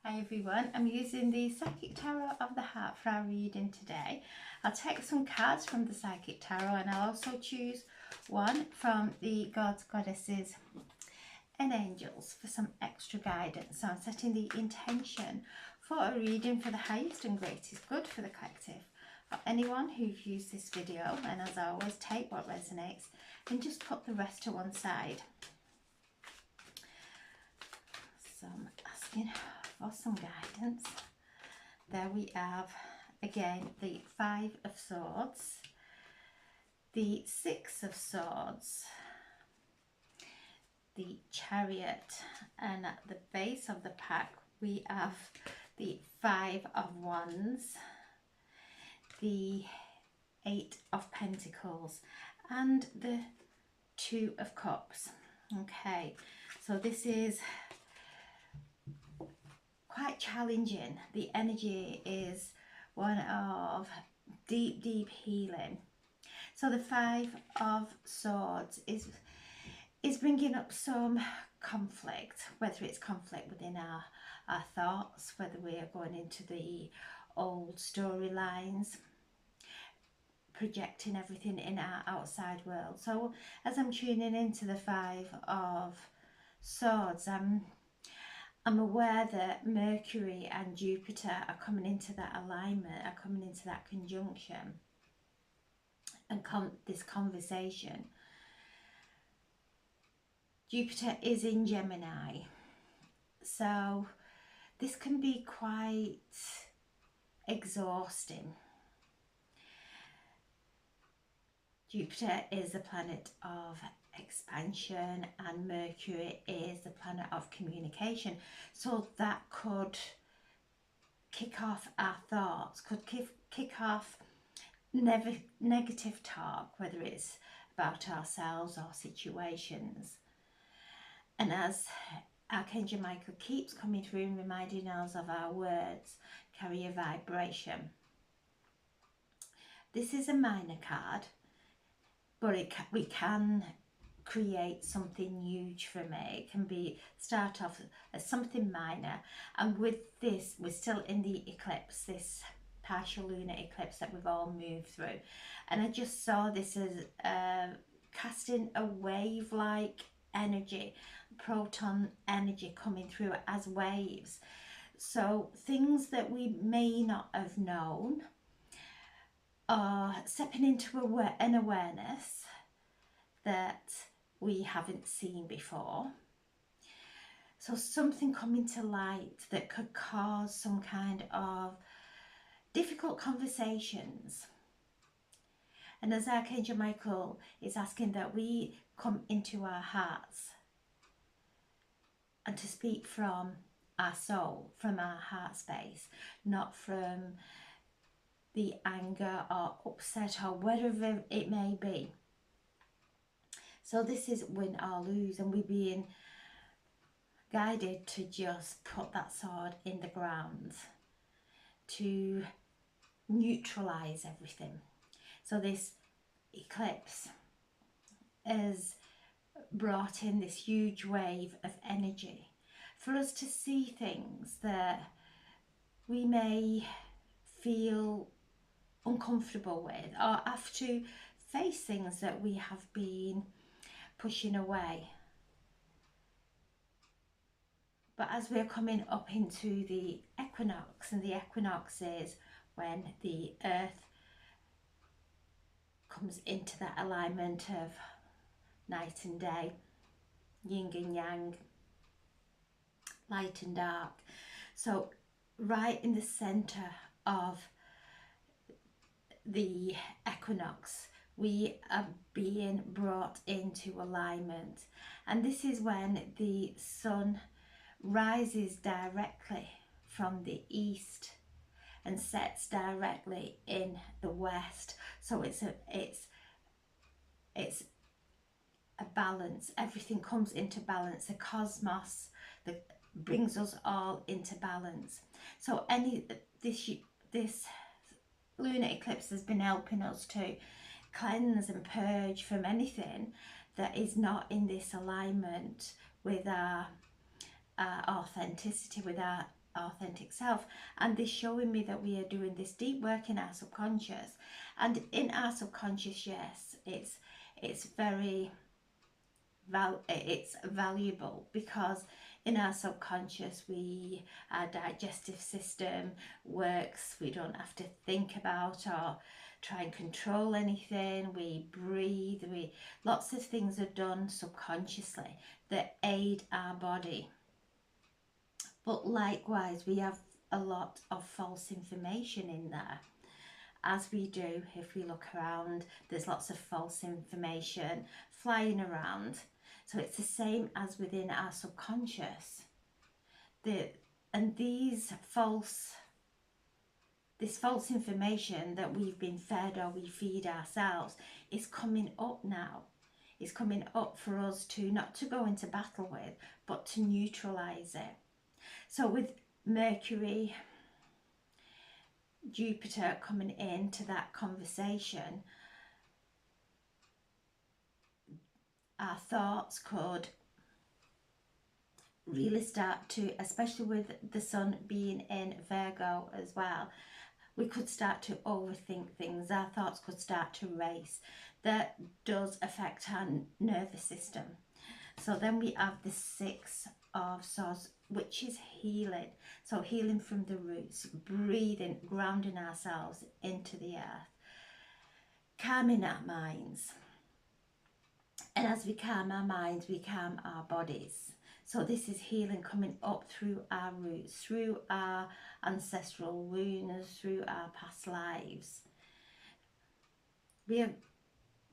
Hi everyone, I'm using the Psychic Tarot of the Heart for our reading today. I'll take some cards from the Psychic Tarot and I'll also choose one from the Gods, Goddesses and Angels for some extra guidance. So I'm setting the intention for a reading for the highest and greatest good for the collective. For anyone who views this video, and as always, take what resonates and just put the rest to one side. So I'm asking for some guidance. There we have again the Five of Swords, the Six of Swords, the Chariot, and at the base of the pack we have the Five of Wands, the Eight of Pentacles, and the Two of Cups. Okay, so this is quite challenging. The energy is one of deep healing. So the Five of Swords is bringing up some conflict, whether it's conflict within our thoughts, whether we are going into the old storylines, projecting everything in our outside world. So as I'm tuning into the Five of Swords, I'm aware that Mercury and Jupiter are coming into that alignment, are coming into that conjunction and this conversation. Jupiter is in Gemini, so this can be quite exhausting. Jupiter is the planet of expansion and Mercury is the planet of communication, so that could kick off our thoughts, could kick off negative talk, whether it's about ourselves or situations. And as Archangel Michael keeps coming through and reminding us of our words carry a vibration. This is a minor card, but we can create something huge from it. It can start off as something minor, and with this we're still in the eclipse, this partial lunar eclipse that we've all moved through, and I just saw this as casting a wave like energy, proton energy coming through as waves. So things that we may not have known are stepping into an awareness that we haven't seen before. So something coming to light that could cause some kind of difficult conversations. And as Archangel Michael is asking that we come into our hearts and to speak from our soul, from our heart space, not from the anger or upset or whatever it may be. So this is win or lose, and we're being guided to just put that sword in the ground, to neutralize everything. So this eclipse has brought in this huge wave of energy for us to see things that we may feel uncomfortable with, or have to face things that we have been pushing away. But as we're coming up into the equinox, and the equinox is when the earth comes into that alignment of night and day, yin and yang, light and dark. So right in the center of the equinox we are being brought into alignment, and this is when the sun rises directly from the east and sets directly in the west. So it's a balance. Everything comes into balance. The cosmos that brings us all into balance. So this lunar eclipse has been helping us to cleanse and purge from anything that is not in this alignment with our authenticity, with our authentic self. And this showing me that we are doing this deep work in our subconscious. And in our subconscious, yes, it's very it's valuable, because in our subconscious our digestive system works. We don't have to think about or try and control anything. We breathe, lots of things are done subconsciously that aid our body. But likewise, we have a lot of false information in there, as we do. If we look around, there's lots of false information flying around. So it's the same as within our subconscious. And this false information that we've been fed, or we feed ourselves, is coming up now. It's coming up for us to not to go into battle with, but to neutralize it. So with Mercury, Jupiter coming into that conversation, our thoughts could really start to, especially with the sun being in Virgo as well, we could start to overthink things. Our thoughts could start to race. That does affect our nervous system. So then we have the Six of Swords, which is healing. So healing from the roots, breathing, grounding ourselves into the earth, calming our minds. And as we calm our minds, we calm our bodies. So this is healing coming up through our roots, through our ancestral wounds, through our past lives. We are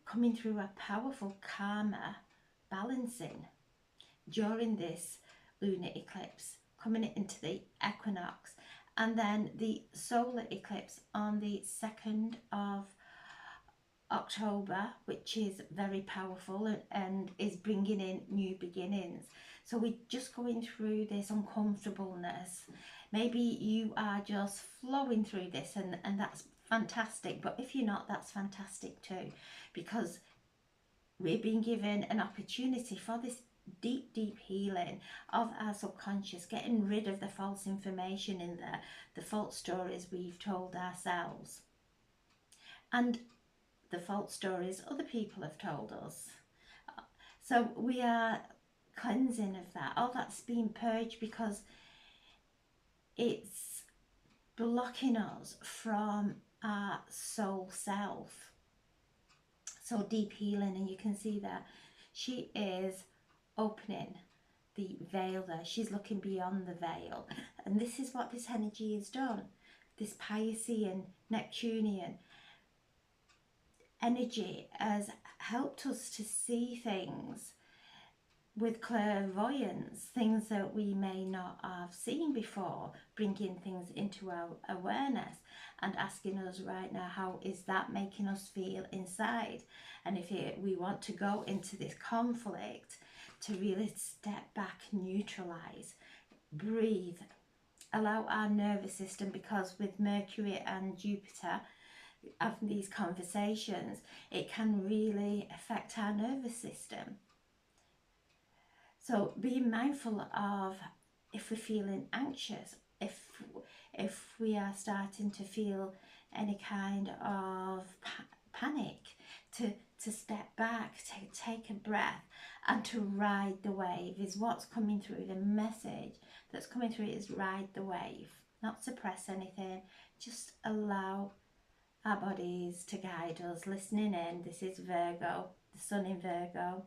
coming through a powerful karma balancing during this lunar eclipse, coming into the equinox, and then the solar eclipse on the 2nd of October, which is very powerful and is bringing in new beginnings. So we're just going through this uncomfortableness. Maybe you are just flowing through this, and that's fantastic. But if you're not, that's fantastic too, because we've been given an opportunity for this deep healing of our subconscious, getting rid of the false information in there, the false stories we've told ourselves, and the false stories other people have told us. So we are cleansing of that. All that's being purged, because it's blocking us from our soul self. So deep healing, and you can see that she is opening the veil there. She's looking beyond the veil, and this is what this energy has done. This Piscean, Neptunian energy has helped us to see things with clairvoyance, things that we may not have seen before, bringing things into our awareness and asking us right now, how is that making us feel inside? And if we want to go into this conflict, to really step back, neutralize, breathe, allow our nervous system, because with Mercury and Jupiter having these conversations, it can really affect our nervous system. So being mindful of, if we're feeling anxious, if we are starting to feel any kind of panic, to step back, take a breath, and to ride the wave is what's coming through. The message that's coming through is ride the wave, not suppress anything, just allow our bodies to guide us, listening in. This is Virgo, the sun in Virgo.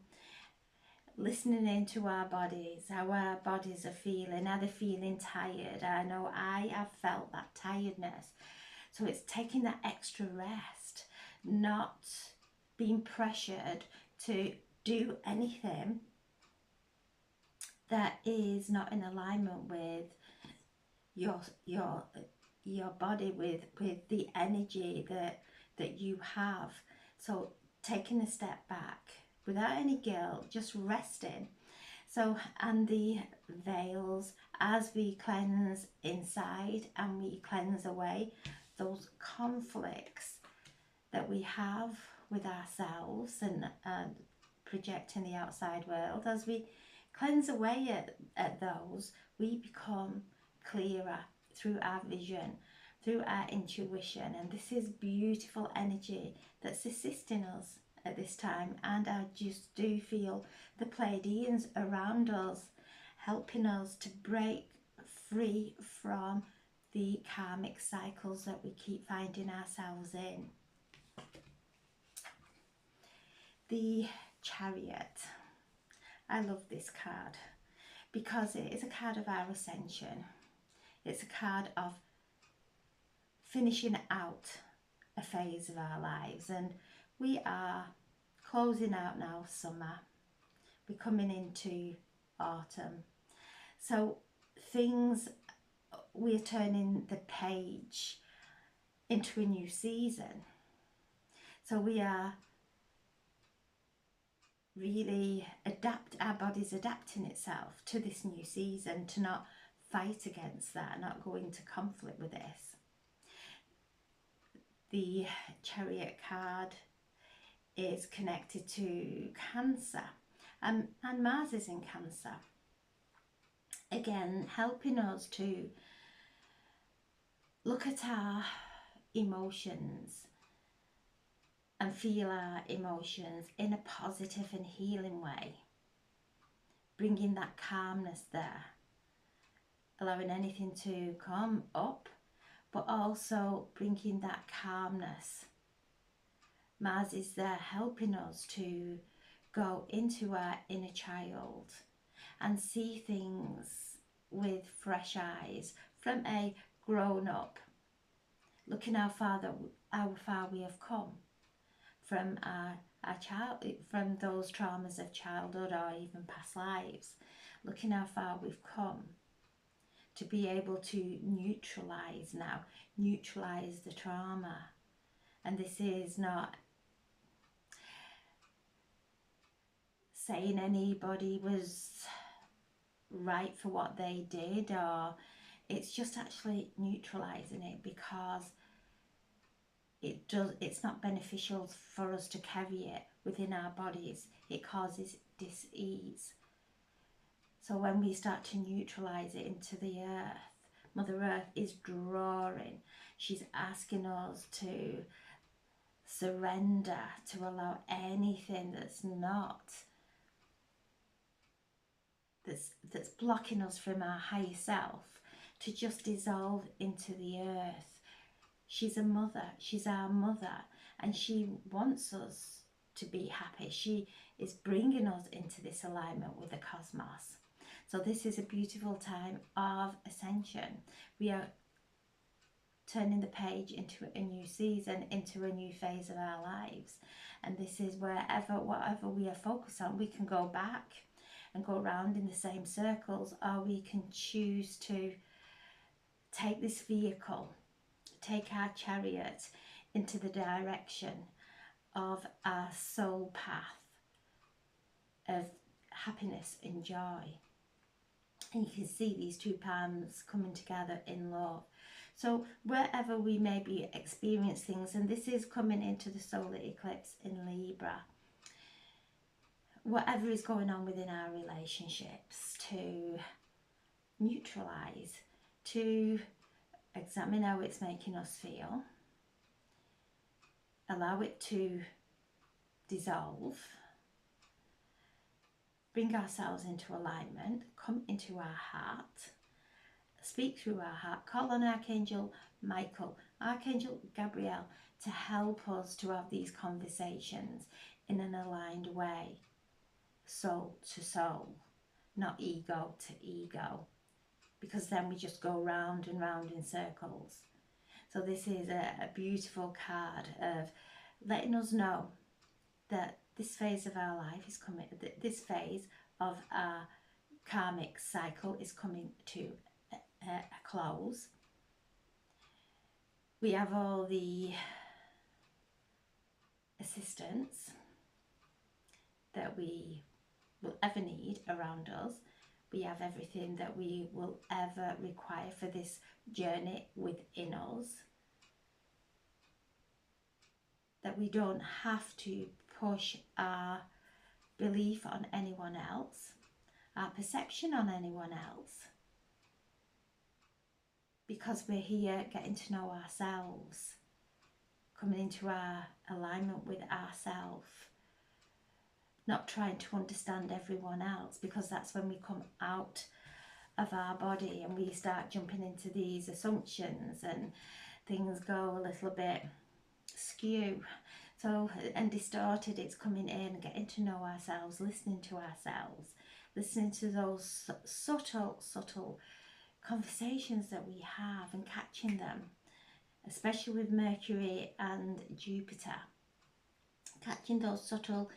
Listening into our bodies, how our bodies are feeling. Are they feeling tired? I know I have felt that tiredness. So it's taking that extra rest, not being pressured to do anything that is not in alignment with your body, with the energy that you have. So taking a step back without any guilt, just resting. So, and the veils, as we cleanse inside and we cleanse away those conflicts that we have with ourselves and projecting the outside world, as we cleanse away at those, we become clearer through our vision, through our intuition. And this is beautiful energy that's assisting us at this time. And I just do feel the Pleiadians around us, helping us to break free from the karmic cycles that we keep finding ourselves in. The Chariot. I love this card because it is a card of our ascension. It's a card of finishing out a phase of our lives, and we are closing out now summer. We're coming into autumn. So we're turning the page into a new season. So we are really our body's adapting itself to this new season, to not fight against that, not go into conflict with this. The Chariot card is connected to Cancer, and Mars is in Cancer. Again, helping us to look at our emotions and feel our emotions in a positive and healing way, bringing that calmness there, allowing anything to come up, but also bringing that calmness. Mars is there helping us to go into our inner child and see things with fresh eyes from a grown-up, looking how far we have come from from those traumas of childhood or even past lives, looking how far we've come to be able to neutralize the trauma. And this is not saying anybody was right for what they did, or it's just actually neutralizing it, because it's not beneficial for us to carry it within our bodies. It causes dis-ease. So when we start to neutralize it into the earth, Mother Earth is drawing. She's asking us to surrender, to allow anything that's blocking us from our higher self to just dissolve into the earth. She's a mother, she's our mother, and she wants us to be happy. She is bringing us into this alignment with the cosmos. So this is a beautiful time of ascension. We are turning the page into a new season, into a new phase of our lives. And this is whatever we are focused on, we can go back and go around in the same circles, or we can choose to take this vehicle, take our chariot into the direction of our soul path of happiness and joy. And you can see these two palms coming together in love. So wherever we may be experiencing things, and this is coming into the solar eclipse in Libra, whatever is going on within our relationships, to neutralize, to examine how it's making us feel, allow it to dissolve, bring ourselves into alignment, come into our heart, speak through our heart, call on Archangel Michael, Archangel Gabriel, to help us to have these conversations in an aligned way, soul to soul, not ego to ego, because then we just go round and round in circles. So this is a beautiful card of letting us know that this phase of our life is coming, this phase of our karmic cycle is coming to a close. We have all the assistance that we will ever need around us. We have everything that we will ever require for this journey within us. That we don't have to push our belief on anyone else, our perception on anyone else. because we're here getting to know ourselves, coming into our alignment with ourselves, not trying to understand everyone else, because that's when we come out of our body and we start jumping into these assumptions and things go a little bit skew and distorted. It's coming in, getting to know ourselves, listening to ourselves, listening to those subtle conversations that we have and catching them, especially with Mercury and Jupiter, catching those subtle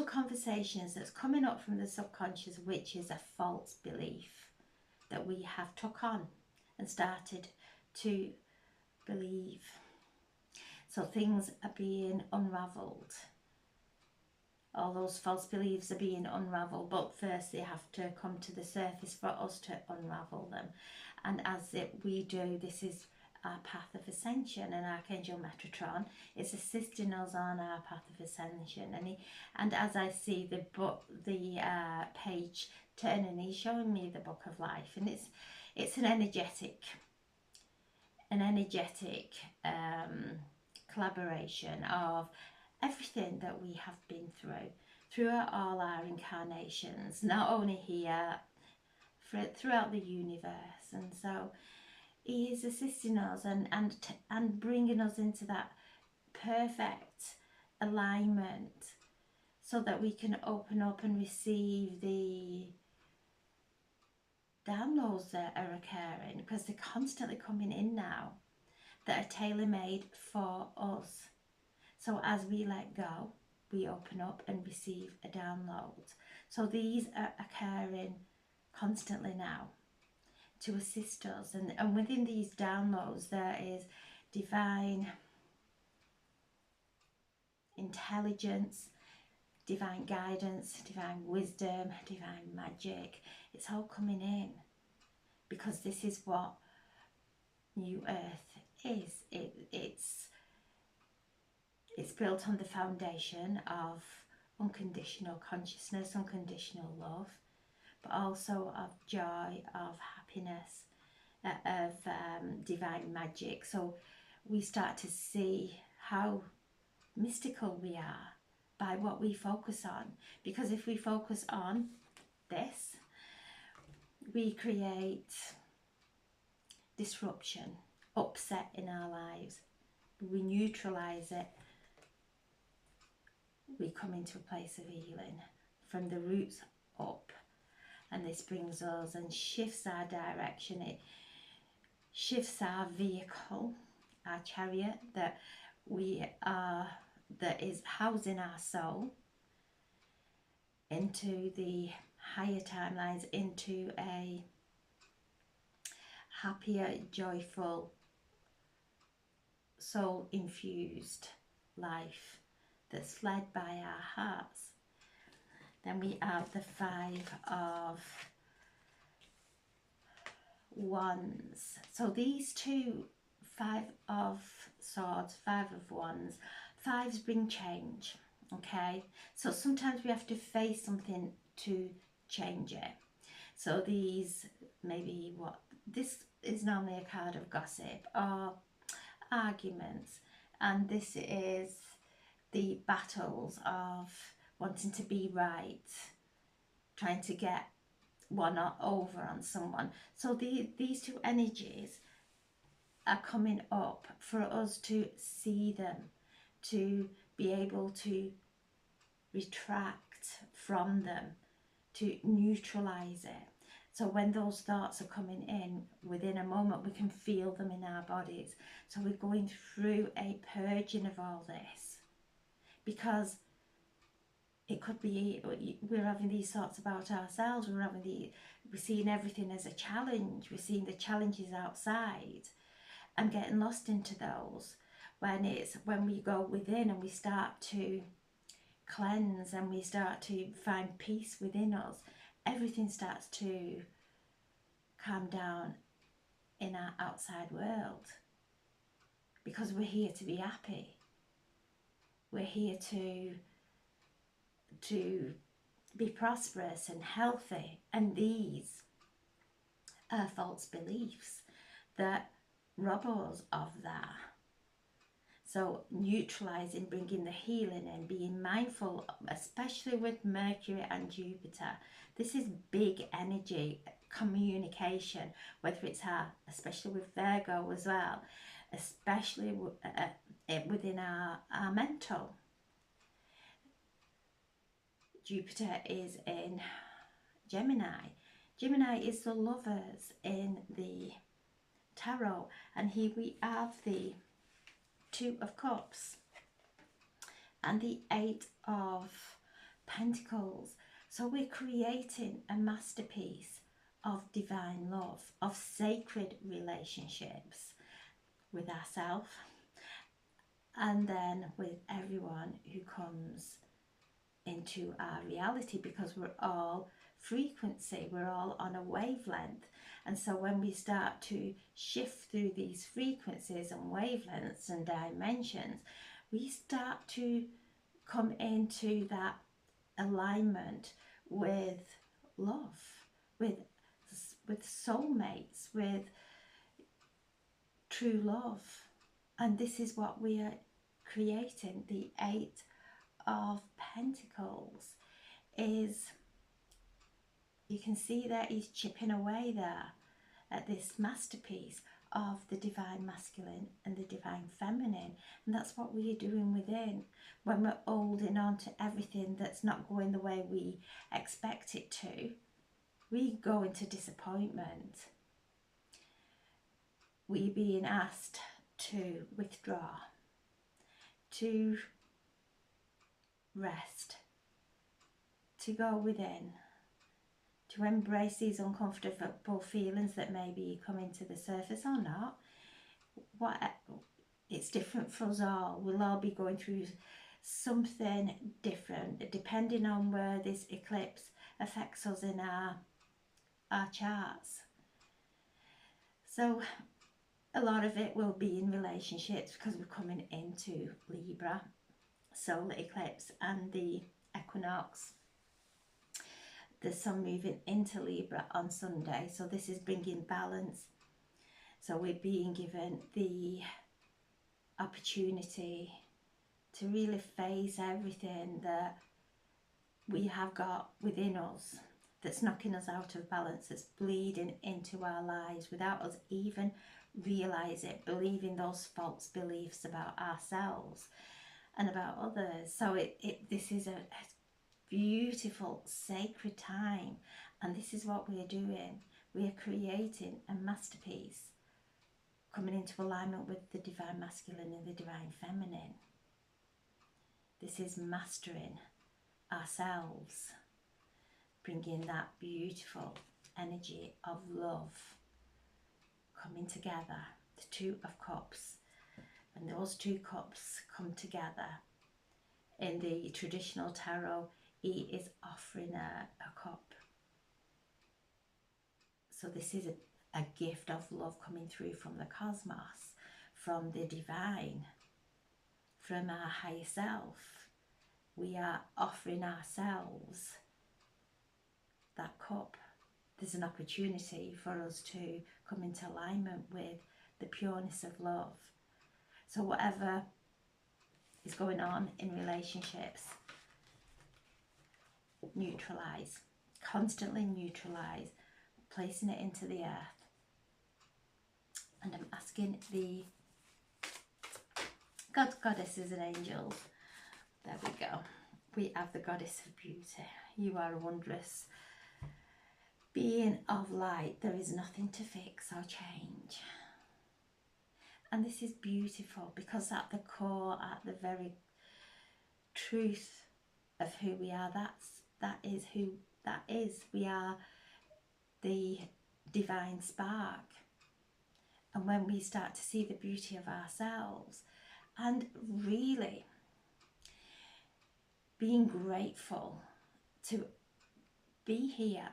conversations that's coming up from the subconscious, which is a false belief that we have took on and started to believe. So things are being unravelled. All those false beliefs are being unravelled, but first they have to come to the surface for us to unravel them. And as we do, this is our path of ascension, and Archangel Metatron is assisting us on our path of ascension. And as I see the page turning, he's showing me the book of life, and it's an energetic collaboration of everything that we have been throughout all our incarnations, not only here, throughout the universe. And so he is assisting us and bringing us into that perfect alignment so that we can open up and receive the downloads that are occurring, because they're constantly coming in now, that are tailor-made for us. So as we let go, we open up and receive a download. So these are occurring constantly now to assist us. And within these downloads, there is divine intelligence, divine guidance, divine wisdom, divine magic. It's all coming in, because this is what New Earth is. It's built on the foundation of unconditional consciousness, unconditional love, but also of joy, of happiness, of divine magic. So we start to see how mystical we are by what we focus on. Because if we focus on this, we create disruption, upset in our lives. We neutralize it. We come into a place of healing from the roots up, and this brings us and shifts our direction. It shifts our vehicle, our chariot that is housing our soul into the higher timelines, into a happier, joyful, soul infused life that's led by our hearts. Then we have the 5 of Wands. So these two, 5 of Swords, 5 of Wands, 5s bring change, okay? So sometimes we have to face something to change it. So these, maybe this is normally a card of gossip or arguments, and this is the battles of wanting to be right, trying to get one over on someone. So these two energies are coming up for us to see them, to be able to retract from them, to neutralize it. So when those thoughts are coming in, within a moment we can feel them in our bodies. So we're going through a purging of all this, because it could be we're having these thoughts about ourselves, we're seeing everything as a challenge, we're seeing the challenges outside and getting lost into those, when we go within and we start to cleanse and we start to find peace within us, everything starts to calm down in our outside world, because we're here to be happy. We're here to be prosperous and healthy, and these are false beliefs that rob us of that. So neutralizing, bringing the healing in, being mindful, especially with Mercury and Jupiter. This is big energy communication, whether it's especially with Virgo as well, especially within our mental. Jupiter is in Gemini. Gemini is the lovers in the tarot, and here we have the Two of Cups and the Eight of Pentacles. So we're creating a masterpiece of divine love, of sacred relationships with ourselves and then with everyone who comes into our reality, because we're all frequency, we're all on a wavelength. And so when we start to shift through these frequencies and wavelengths and dimensions, we start to come into that alignment with love, with soulmates, with true love. And this is what we are creating. The Eight of Pentacles is, you can see that he's chipping away there at this masterpiece of the divine masculine and the divine feminine. And that's what we are doing within. When we're holding on to everything that's not going the way we expect it to, we go into disappointment. We're being asked to withdraw, to rest, to go within, to embrace these uncomfortable feelings that may be coming to the surface or not. It's different for us all. We'll all be going through something different depending on where this eclipse affects us in our charts. So a lot of it will be in relationships, because we're coming into Libra, solar eclipse and the equinox. The sun moving into Libra on Sunday, so this is bringing balance. So we're being given the opportunity to really face everything that we have got within us that's knocking us out of balance, that's bleeding into our lives without us even realise it, believing those false beliefs about ourselves and about others. So this is a beautiful sacred time, and this is what we're doing. We are creating a masterpiece, coming into alignment with the divine masculine and the divine feminine. This is mastering ourselves, bringing that beautiful energy of love coming together. The Two of Cups, and those two cups come together in the traditional tarot, he is offering a cup. So this is a gift of love coming through from the cosmos, from the divine, from our higher self. We are offering ourselves that cup. There's an opportunity for us to come into alignment with the pureness of love. So whatever is going on in relationships, neutralize, constantly neutralize, placing it into the earth. And I'm asking the gods, goddesses and angels, there we go, we have the Goddess of Beauty. You are a wondrous being of light. There is nothing to fix or change. And this is beautiful, because at the core, at the very truth of who we are, that is who that is. We are the divine spark. And when we start to see the beauty of ourselves and really being grateful to be here,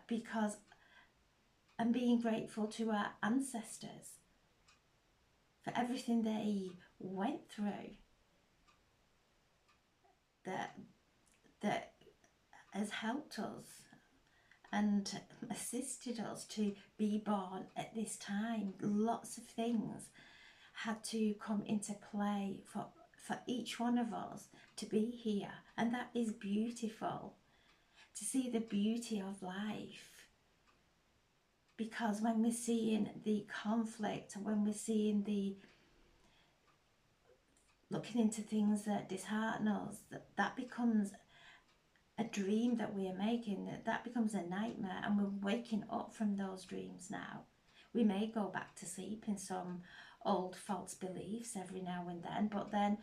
and being grateful to our ancestors for everything they went through, that has helped us and assisted us to be born at this time. Lots of things had to come into play for each one of us to be here, and that is beautiful, to see the beauty of life. Because when we're seeing the conflict, and when we're seeing the looking into things that dishearten us, that becomes a dream that we are making, that becomes a nightmare, and we're waking up from those dreams now. We may go back to sleep in some old false beliefs every now and then, but then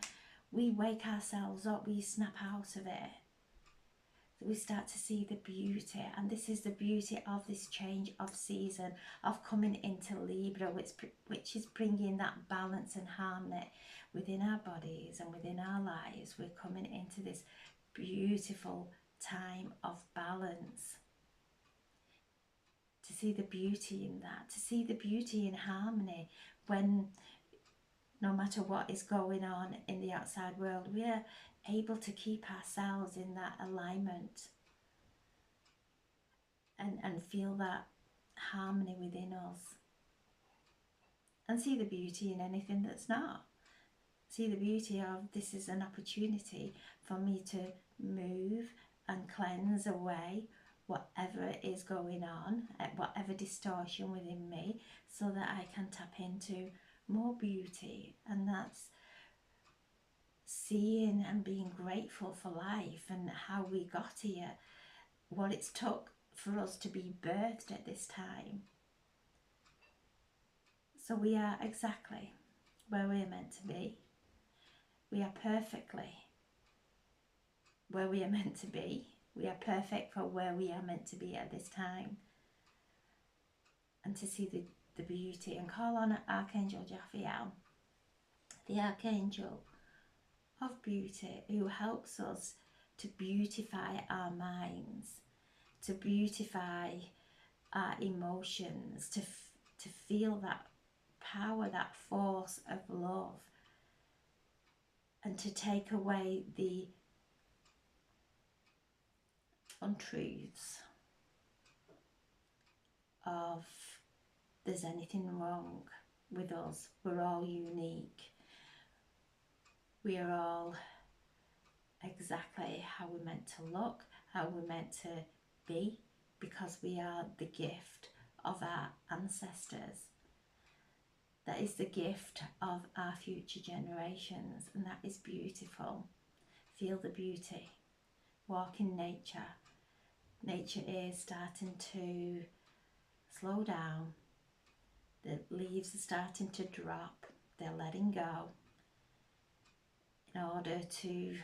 we wake ourselves up, we snap out of it. We start to see the beauty, and this is the beauty of this change of season, of coming into Libra, which is bringing that balance and harmony within our bodies and within our lives. We're coming into this beautiful time of balance, to see the beauty in that, to see the beauty in harmony, when no matter what is going on in the outside world, we are able to keep ourselves in that alignment and feel that harmony within us, and see the beauty in anything that's not. See the beauty of, this is an opportunity for me to move and cleanse away whatever is going on, whatever distortion within me, so that I can tap into more beauty. And that's seeing and being grateful for life and how we got here, what it's took for us to be birthed at this time. So we are exactly where we are meant to be. We are perfectly where we are meant to be. We are perfect for where we are meant to be at this time. And to see the beauty, and call on Archangel Jophiel, the Archangel of Beauty, who helps us to beautify our minds, to beautify our emotions, to feel that power, that force of love, and to take away the untruths of there's anything wrong with us. We're all unique. We are all exactly how we're meant to look, how we're meant to be, because we are the gift of our ancestors. That is the gift of our future generations, and that is beautiful. Feel the beauty. Walk in nature. Nature is starting to slow down. The leaves are starting to drop. They're letting go in order to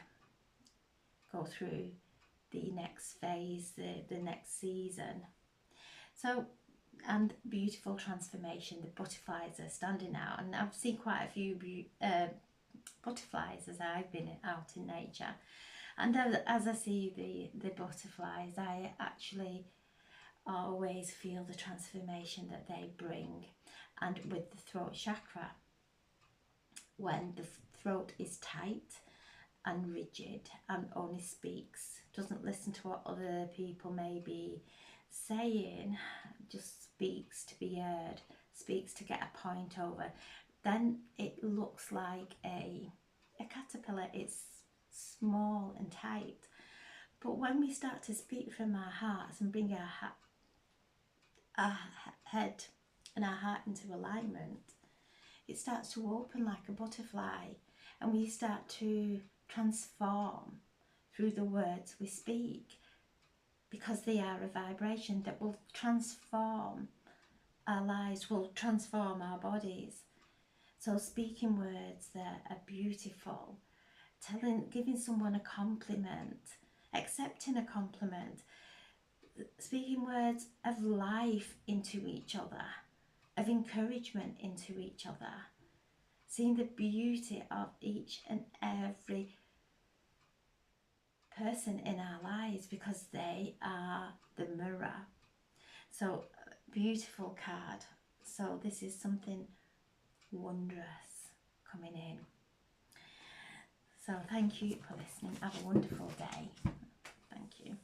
go through the next phase, the next season. So, and beautiful transformation. The butterflies are standing out, and I've seen quite a few butterflies as I've been out in nature. And as I see the butterflies, I actually always feel the transformation that they bring. And with the throat chakra, when the throat is tight and rigid and only speaks, doesn't listen to what other people may be saying, just speaks to be heard, speaks to get a point over, then it looks like a caterpillar. It's small and tight. But when we start to speak from our hearts and bring our head and our heart into alignment, it starts to open like a butterfly, and we start to transform through the words we speak, because they are a vibration that will transform our lives, will transform our bodies. So speaking words that are beautiful, giving someone a compliment, accepting a compliment, speaking words of life into each other, of encouragement into each other, seeing the beauty of each and every person in our lives, because they are the mirror. So, beautiful card. So this is something wondrous coming in. So thank you for listening. Have a wonderful day. Thank you.